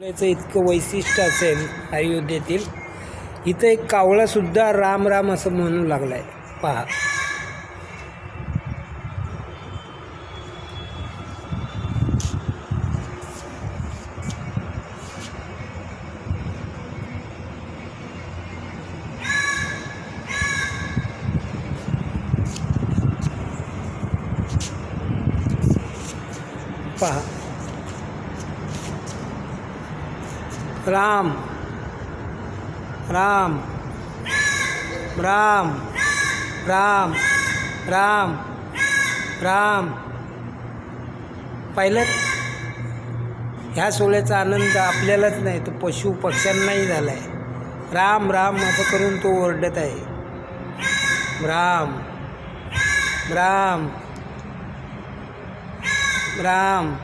याचं इतकं वैशिष्ट्य असेल अयोध्येतील, इथं एक कावळासुद्धा राम राम असं म्हणू लागला आहे. पहा, पहा, राम राम राम राम राम राम. पाहिलं, ह्या सोहळ्याचा आनंद आपल्यालाच नाही तर पशु पक्ष्यांनाही झाला आहे. राम राम असं करून तो ओरडत आहे. राम राम राम.